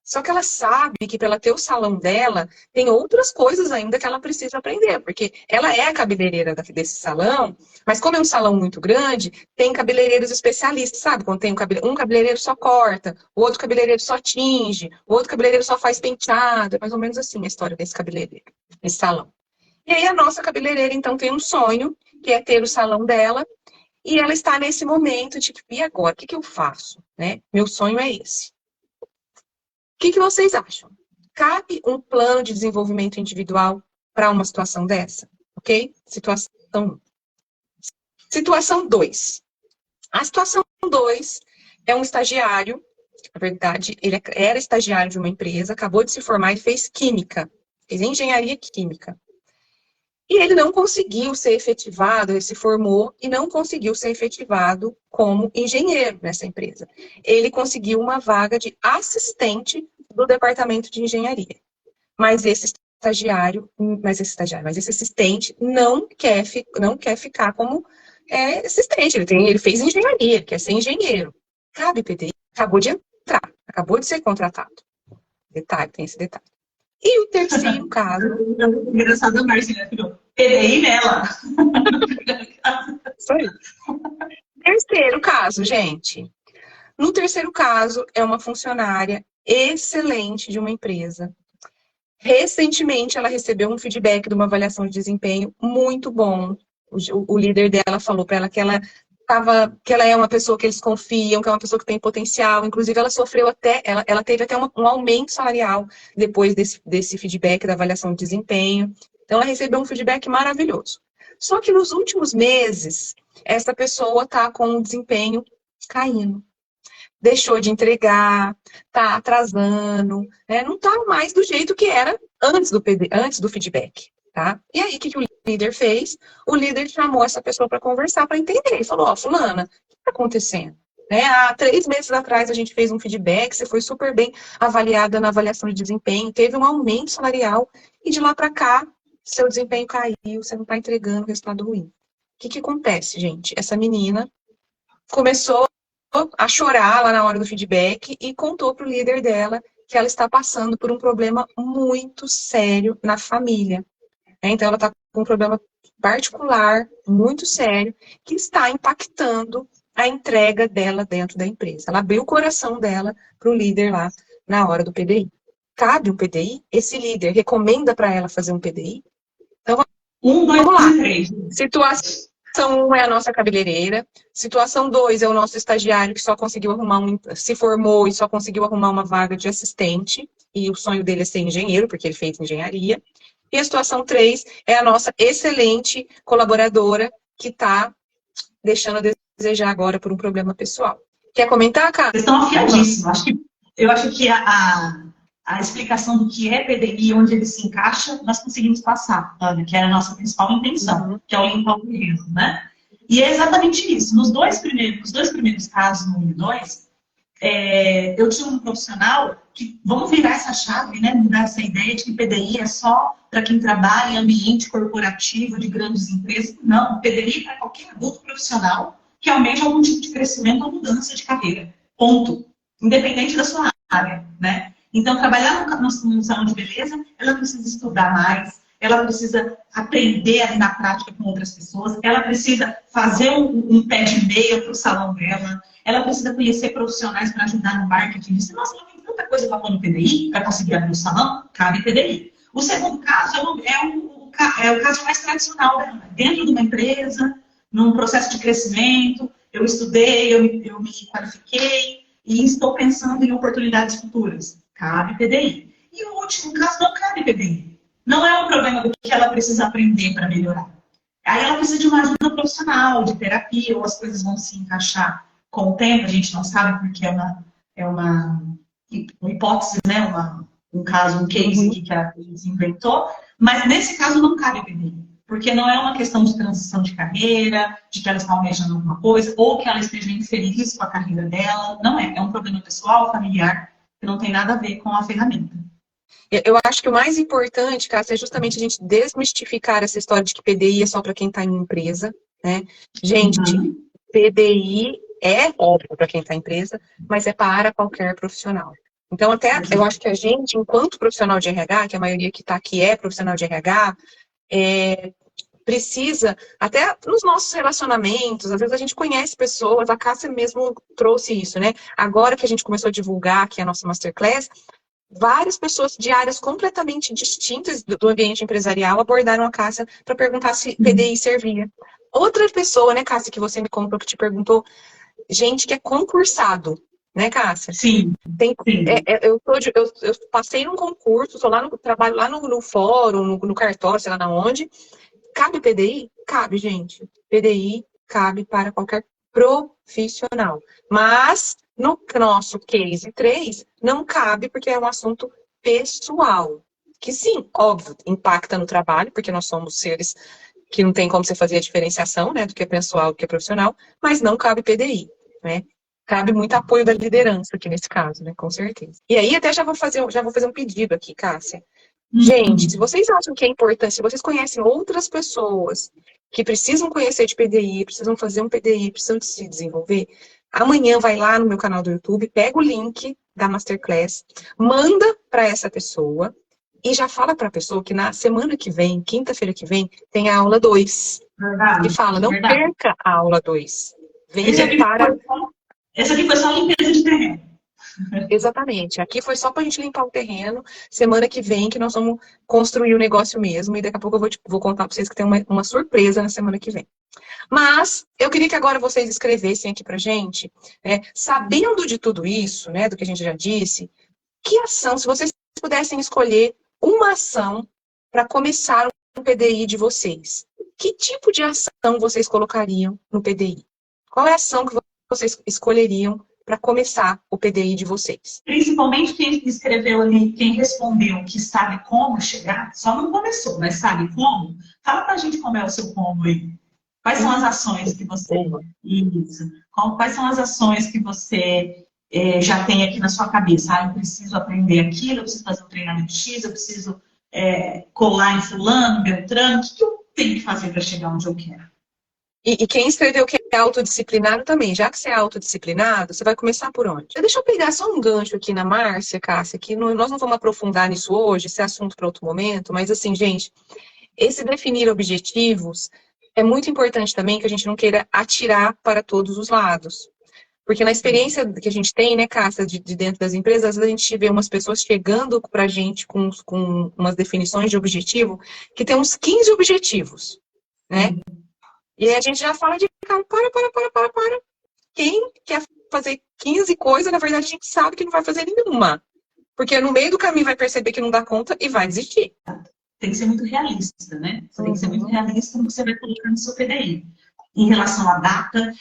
Só que ela sabe que para ela ter o salão dela, tem outras coisas ainda que ela precisa aprender. Porque ela é a cabeleireira desse salão, mas como é um salão muito grande, tem cabeleireiros especialistas, sabe? Quando tem um cabeleireiro só corta, o outro cabeleireiro só tinge, o outro cabeleireiro só faz penteado. É mais ou menos assim a história desse cabeleireiro, desse salão. E aí a nossa cabeleireira, então, tem um sonho, que é ter o salão dela. E ela está nesse momento, tipo, e agora? O que eu faço? Né? Meu sonho é esse. O que vocês acham? Cabe um plano de desenvolvimento individual para uma situação dessa? Ok? Situação 1. Situação 2. A situação 2 é um estagiário, na verdade, ele era estagiário de uma empresa, acabou de se formar e fez química, fez engenharia química. E ele não conseguiu ser efetivado, ele se formou e não conseguiu ser efetivado como engenheiro nessa empresa. Ele conseguiu uma vaga de assistente do departamento de engenharia. Mas esse assistente não quer ficar como assistente. Ele fez engenharia, ele quer ser engenheiro. Cabe PDI, acabou de entrar, acabou de ser contratado. Detalhe, tem esse detalhe. E o terceiro caso... Engraçado a Marcia, filho. PDI nela. Isso aí. Terceiro caso, gente. No terceiro caso, é uma funcionária excelente de uma empresa. Recentemente, ela recebeu um feedback de uma avaliação de desempenho muito bom. O líder dela falou para ela que ela é uma pessoa que eles confiam, que é uma pessoa que tem potencial. Inclusive, ela teve até um aumento salarial depois desse feedback da avaliação de desempenho. Então, ela recebeu um feedback maravilhoso. Só que nos últimos meses, essa pessoa está com o desempenho caindo. Deixou de entregar, está atrasando, né? Não está mais do jeito que era antes do feedback. Tá? E aí, o que o líder fez? O líder chamou essa pessoa para conversar, para entender. Ele falou, fulana, o que está acontecendo? Né? Há 3 meses atrás a gente fez um feedback, você foi super bem avaliada na avaliação de desempenho, teve um aumento salarial, e de lá para cá, seu desempenho caiu, você não está entregando resultado ruim. O que acontece, gente? Essa menina começou a chorar lá na hora do feedback e contou para o líder dela que ela está passando por um problema muito sério na família. Então, ela está com um problema particular, muito sério, que está impactando a entrega dela dentro da empresa. Ela abriu o coração dela para o líder lá na hora do PDI. Cabe o PDI? Esse líder recomenda para ela fazer um PDI? Então, vamos lá. 3. Situação 1 é a nossa cabeleireira. Situação 2 é o nosso estagiário que só conseguiu se formou e só conseguiu arrumar uma vaga de assistente. E o sonho dele é ser engenheiro, porque ele fez engenharia. E a situação 3 é a nossa excelente colaboradora que está deixando a desejar agora por um problema pessoal. Quer comentar, Cá? Vocês estão afiadíssimos. Eu acho que a explicação do que é PDI e onde ele se encaixa, nós conseguimos passar, Ana, que era a nossa principal intenção, que é o limpar o terreno, né? E é exatamente isso. Nos dois primeiros casos, no 1 e 2, eu tinha um profissional que, vamos virar essa chave, né? Mudar essa ideia de que PDI é só para quem trabalha em ambiente corporativo de grandes empresas. Não, PDI é para qualquer adulto profissional que almeja algum tipo de crescimento ou mudança de carreira. Ponto. Independente da sua área, né? Então, trabalhar no salão de beleza, ela precisa estudar mais, ela precisa aprender ali na prática com outras pessoas, ela precisa fazer um pé de meia para o salão dela, ela precisa conhecer profissionais para ajudar no marketing. Nossa, ela tem tanta coisa para pôr no PDI, para conseguir abrir o salão, cabe PDI. O segundo caso é o caso mais tradicional dela. Dentro de uma empresa, num processo de crescimento, eu estudei, eu me qualifiquei e estou pensando em oportunidades futuras. Cabe PDI. E o último caso não cabe PDI. Não é um problema do que ela precisa aprender para melhorar. Aí ela precisa de uma ajuda profissional, de terapia, ou as coisas vão se encaixar com o tempo, a gente não sabe porque é uma hipótese, né? Um caso, um case que a gente inventou, mas nesse caso não cabe PDI. Porque não é uma questão de transição de carreira, de que ela está almejando alguma coisa, ou que ela esteja infeliz com a carreira dela. Não é. É um problema pessoal, familiar, que não tem nada a ver com a ferramenta. Eu acho que o mais importante, Cássia, é justamente a gente desmistificar essa história de que PDI é só para quem está em empresa, né? Gente, PDI é óbvio para quem está em empresa, mas é para qualquer profissional. Então, até eu acho que a gente, enquanto profissional de RH, que a maioria que está aqui é profissional de RH, precisa, até nos nossos relacionamentos, às vezes a gente conhece pessoas, a Cássia mesmo trouxe isso, né? Agora que a gente começou a divulgar aqui a nossa Masterclass, várias pessoas de áreas completamente distintas do ambiente empresarial abordaram a Cássia para perguntar se PDI servia. Outra pessoa, né, Cássia, que você me contou, que te perguntou, gente que é concursado, né, Cássia? Sim. Eu passei num concurso, trabalho lá no fórum, no cartório, sei lá na onde. Cabe PDI? Cabe, gente. PDI cabe para qualquer profissional. Mas, no nosso case 3, não cabe porque é um assunto pessoal. Que sim, óbvio, impacta no trabalho, porque nós somos seres que não tem como você fazer a diferenciação, né, do que é pessoal e do que é profissional, mas não cabe PDI, né? Cabe muito apoio da liderança aqui nesse caso, né, com certeza. E aí até já vou fazer um pedido aqui, Cássia. Gente, se vocês acham que é importante, se vocês conhecem outras pessoas que precisam conhecer de PDI, precisam fazer um PDI, precisam de se desenvolver, amanhã vai lá no meu canal do YouTube, pega o link da Masterclass, manda para essa pessoa e já fala para a pessoa que na semana que vem, quinta-feira que vem, tem a aula 2. Verdade, e fala, não perca a aula 2. Essa aqui foi só limpeza de terreno. Exatamente. Aqui foi só para a gente limpar o terreno. Semana que vem que nós vamos construir o negócio mesmo. E daqui a pouco eu vou contar para vocês que tem uma surpresa na semana que vem. Mas eu queria que agora vocês escrevessem aqui para gente, sabendo de tudo isso, né, do que a gente já disse, que ação, se vocês pudessem escolher uma ação para começar um PDI de vocês, que tipo de ação vocês colocariam no PDI? Qual é a ação que vocês escolheriam para começar o PDI de vocês? Principalmente quem escreveu ali, quem respondeu que sabe como chegar, só não começou, mas sabe como? Fala pra gente como é o seu como aí. Quais são as ações que você... Isso. Quais são as ações que você já tem aqui na sua cabeça? Eu preciso aprender aquilo, eu preciso fazer um treinamento X, eu preciso colar em fulano, Beltrano. O que eu tenho que fazer para chegar onde eu quero? E quem escreveu que é autodisciplinado também, já que você é autodisciplinado, você vai começar por onde? Deixa eu pegar só um gancho aqui na Márcia, Cássia, que nós não vamos aprofundar nisso hoje, esse é assunto para outro momento, mas assim, gente, esse definir objetivos é muito importante também que a gente não queira atirar para todos os lados. Porque na experiência que a gente tem, né, Cássia, de dentro das empresas, às vezes a gente vê umas pessoas chegando para a gente com umas definições de objetivo, que tem uns 15 objetivos, né? E aí a gente já fala de, cara, para. Quem quer fazer 15 coisas, na verdade, a gente sabe que não vai fazer nenhuma. Porque no meio do caminho vai perceber que não dá conta e vai desistir. Tem que ser muito realista, né? Você tem que ser muito realista no que você vai colocar no seu PDI. Em relação à data,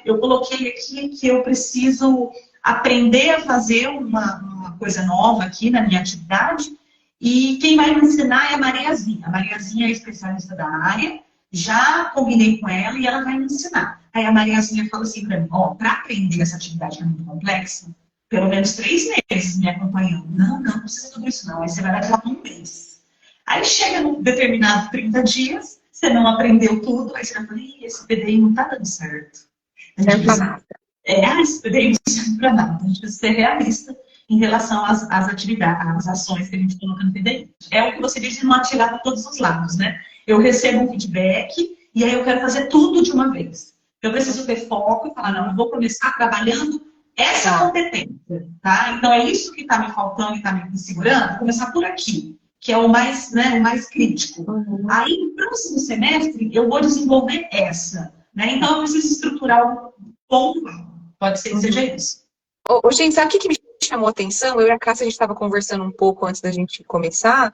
eu coloquei aqui que eu preciso aprender a fazer uma coisa nova aqui na minha atividade, e quem vai me ensinar é a Mariazinha. A Mariazinha é especialista da área, já combinei com ela e ela vai me ensinar. Aí a Mariazinha fala assim para mim, para aprender essa atividade que é muito complexa, pelo menos 3 meses me acompanhando. Não precisa de tudo isso não, aí você vai dar um mês. Aí chega num determinado 30 dias, você não aprendeu tudo, aí você vai falar, esse PDI não está dando certo. Esse PDI não serve para nada. A gente precisa ser realista em relação às atividades, às ações que a gente coloca no PDI. É o que você disse, não atirar para todos os lados, né? Eu recebo um feedback e aí eu quero fazer tudo de uma vez. Eu preciso ter foco e falar, não, eu vou começar trabalhando essa competência, tá? Então é isso que está me faltando e está me segurando, vou começar por aqui, que é o mais, né, o mais crítico. Aí, no próximo semestre, eu vou desenvolver essa, né? Então eu preciso estruturar um ponto, pode ser que seja isso. Gente, sabe o que me chamou a atenção? Eu e a Cássia, a gente estava conversando um pouco antes da gente começar,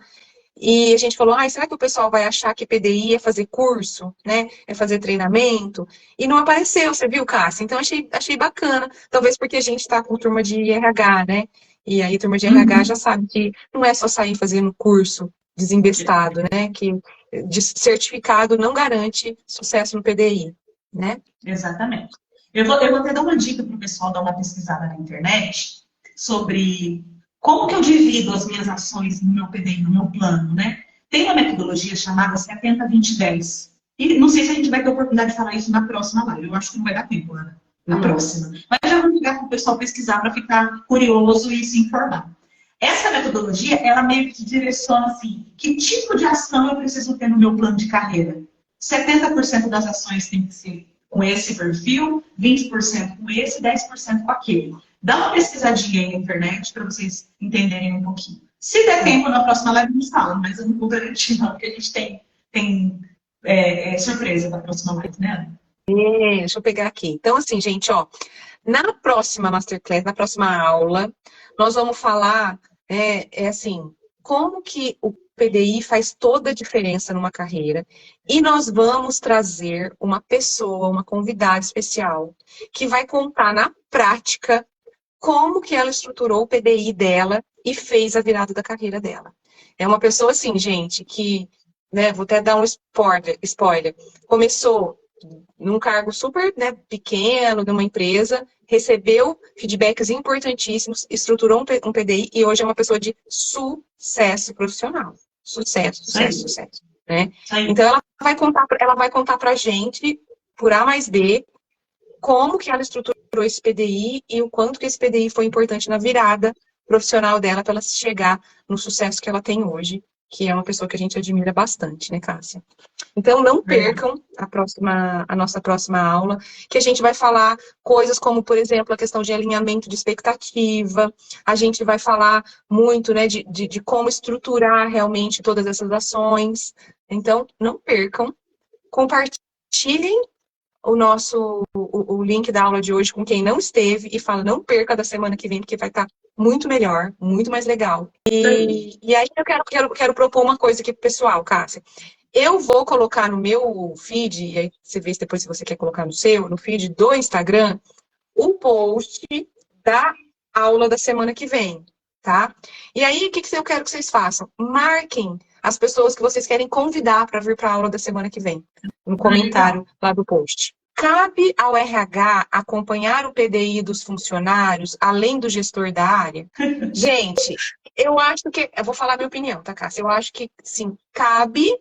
e a gente falou, será que o pessoal vai achar que PDI é fazer curso, né? É fazer treinamento? E não apareceu, você viu, Cássia? Então, achei bacana. Talvez porque a gente está com turma de RH, né? E aí, turma de RH já sabe que não é só sair fazendo curso desembestado, né? Que de certificado não garante sucesso no PDI, né? Exatamente. Eu vou até dar uma dica para o pessoal dar uma pesquisada na internet sobre como que eu divido as minhas ações no meu PDI, no meu plano, né? Tem uma metodologia chamada 70-20-10. E não sei se a gente vai ter oportunidade de falar isso na próxima live. Eu acho que não vai dar tempo, Ana, na próxima. Mas já vou ligar para o pessoal pesquisar para ficar curioso e se informar. Essa metodologia, ela meio que direciona assim, que tipo de ação eu preciso ter no meu plano de carreira. 70% das ações tem que ser com esse perfil, 20% com esse, 10% com aquele. Dá uma pesquisadinha aí na internet para vocês entenderem um pouquinho. Se der tempo, na próxima live a gente fala, mas eu não vou garantir não, porque a gente tem surpresa na próxima live, né? Deixa eu pegar aqui. Então, assim, gente, na próxima Masterclass, na próxima aula, nós vamos falar, assim, como que o PDI faz toda a diferença numa carreira, e nós vamos trazer uma pessoa, uma convidada especial, que vai contar na prática como que ela estruturou o PDI dela e fez a virada da carreira dela. É uma pessoa assim, gente, que, né, vou até dar um spoiler, começou num cargo super, né, pequeno, de uma empresa, recebeu feedbacks importantíssimos, estruturou um PDI e hoje é uma pessoa de sucesso profissional. Sucesso. Né? Então, ela vai contar pra gente, por A mais B, como que ela estruturou esse PDI e o quanto que esse PDI foi importante na virada profissional dela para ela chegar no sucesso que ela tem hoje, que é uma pessoa que a gente admira bastante, né, Cássia? Então, não percam a nossa próxima aula, que a gente vai falar coisas como, por exemplo, a questão de alinhamento de expectativa, a gente vai falar muito, né, de como estruturar realmente todas essas ações. Então, não percam, compartilhem o link da aula de hoje com quem não esteve e fala, não perca da semana que vem, porque vai estar muito melhor, muito mais legal. E aí eu quero propor uma coisa aqui pro pessoal, Cássia. Eu vou colocar no meu feed, e aí você vê depois se você quer colocar no feed do Instagram, o post da aula da semana que vem, tá? E aí, o que eu quero que vocês façam? Marquem as pessoas que vocês querem convidar para vir para a aula da semana que vem, no comentário lá do post. Cabe ao RH acompanhar o PDI dos funcionários, além do gestor da área? Gente, eu acho que... Eu vou falar a minha opinião, tá, Cássia? Eu acho que, sim, cabe,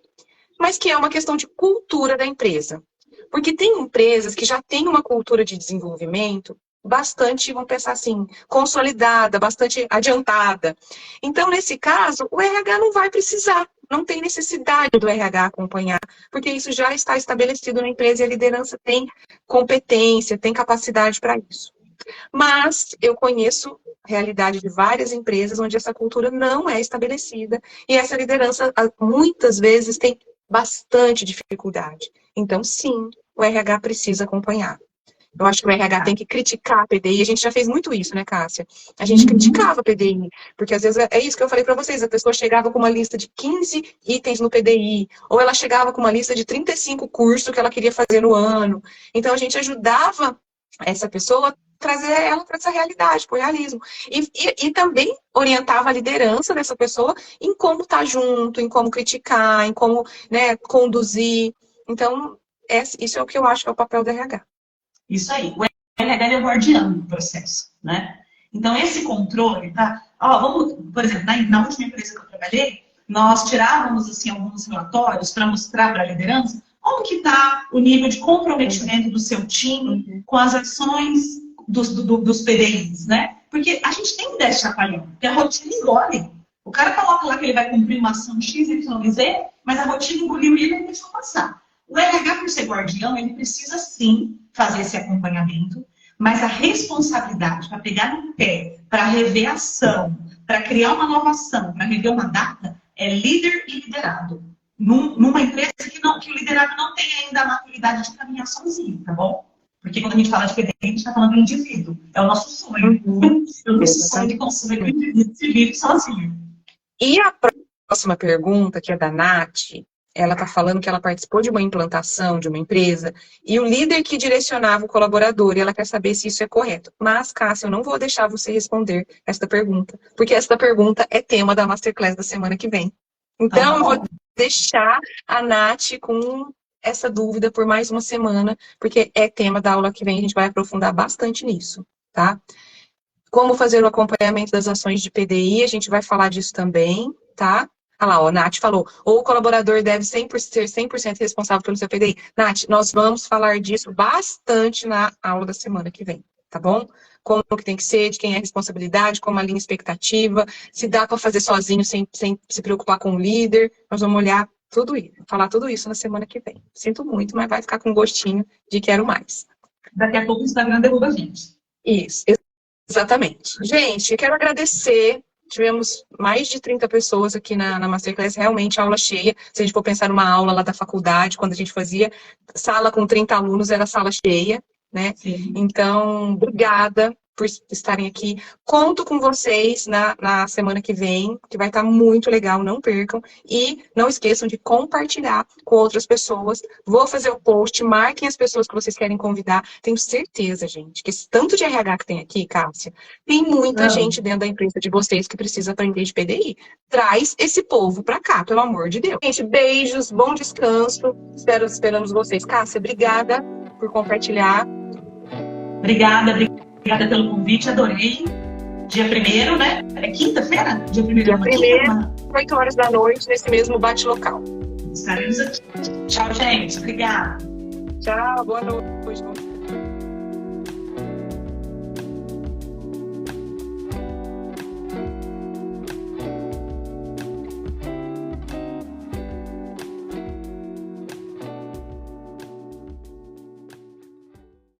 mas que é uma questão de cultura da empresa. Porque tem empresas que já têm uma cultura de desenvolvimento bastante, vamos pensar assim, consolidada, bastante adiantada. Então, nesse caso, o RH não vai precisar, não tem necessidade do RH acompanhar, porque isso já está estabelecido na empresa e a liderança tem competência, tem capacidade para isso. Mas eu conheço a realidade de várias empresas onde essa cultura não é estabelecida e essa liderança muitas vezes tem bastante dificuldade. Então, sim, o RH precisa acompanhar. Eu acho que o RH tem que criticar a PDI. A gente já fez muito isso, né, Cássia? A gente criticava a PDI, porque às vezes é isso que eu falei para vocês, a pessoa chegava com uma lista de 15 itens no PDI, ou ela chegava com uma lista de 35 cursos que ela queria fazer no ano. Então, a gente ajudava essa pessoa a trazer ela para essa realidade, para o realismo. E também orientava a liderança dessa pessoa em como estar junto, em como criticar, em como, né, conduzir. Então, isso é o que eu acho que é o papel do RH. Isso aí. O RH é o guardião do processo, né? Então, esse controle, tá? Vamos, por exemplo, na última empresa que eu trabalhei, nós tirávamos, assim, alguns relatórios para mostrar para a liderança como que está o nível de comprometimento do seu time com as ações dos PDIs, né? Porque a gente tem que dar esse chacoalhão, porque a rotina engole. O cara coloca lá que ele vai cumprir uma ação X, Y, Z, mas a rotina engoliu e ele não deixou passar. O RH, por ser guardião, ele precisa sim fazer esse acompanhamento, mas a responsabilidade para pegar no pé, para rever a ação, para criar uma nova ação, para rever uma data, é líder e liderado. Numa empresa que o liderado não tem ainda a maturidade de caminhar sozinho, tá bom? Porque quando a gente fala de PDI, a gente está falando do indivíduo. É o nosso sonho. É o nosso sonho de consumo que o indivíduo se vive sozinho. E a próxima pergunta, que é da Nath, ela está falando que ela participou de uma implantação de uma empresa e o líder que direcionava o colaborador, e ela quer saber se isso é correto. Mas, Cássia, eu não vou deixar você responder esta pergunta, porque esta pergunta é tema da Masterclass da semana que vem. Então, eu vou deixar a Nath com essa dúvida por mais uma semana, porque é tema da aula que vem, a gente vai aprofundar bastante nisso, tá? Como fazer o acompanhamento das ações de PDI, a gente vai falar disso também, tá? Olha lá, a Nath falou, ou o colaborador deve ser 100% responsável pelo seu PDI. Nath, nós vamos falar disso bastante na aula da semana que vem, tá bom? Como que tem que ser, de quem é a responsabilidade, como alinha expectativa, se dá para fazer sozinho sem se preocupar com o líder. Nós vamos olhar tudo isso, falar tudo isso na semana que vem. Sinto muito, mas vai ficar com gostinho de quero mais. Daqui a pouco o Instagram derruba a gente. Isso, exatamente. Gente, quero agradecer. Tivemos mais de 30 pessoas aqui na Masterclass, realmente aula cheia. Se a gente for pensar numa aula lá da faculdade, quando a gente fazia sala com 30 alunos, era sala cheia, né? Sim. Então, obrigada por estarem aqui. Conto com vocês na semana que vem, que vai estar muito legal, não percam. E não esqueçam de compartilhar com outras pessoas. Vou fazer o post, marquem as pessoas que vocês querem convidar. Tenho certeza, gente, que esse tanto de RH que tem aqui, Cássia, tem muita gente dentro da empresa de vocês que precisa aprender de PDI. Traz esse povo pra cá, pelo amor de Deus. Gente, beijos, bom descanso. Esperamos vocês. Cássia, obrigada por compartilhar. Obrigada pelo convite, adorei. Dia 1º, né? É quinta-feira? Dia 1º. Dia 1º, 8 horas da noite, nesse mesmo bate-local. Estaremos aqui. Tchau, gente. Obrigada. Tchau, boa noite.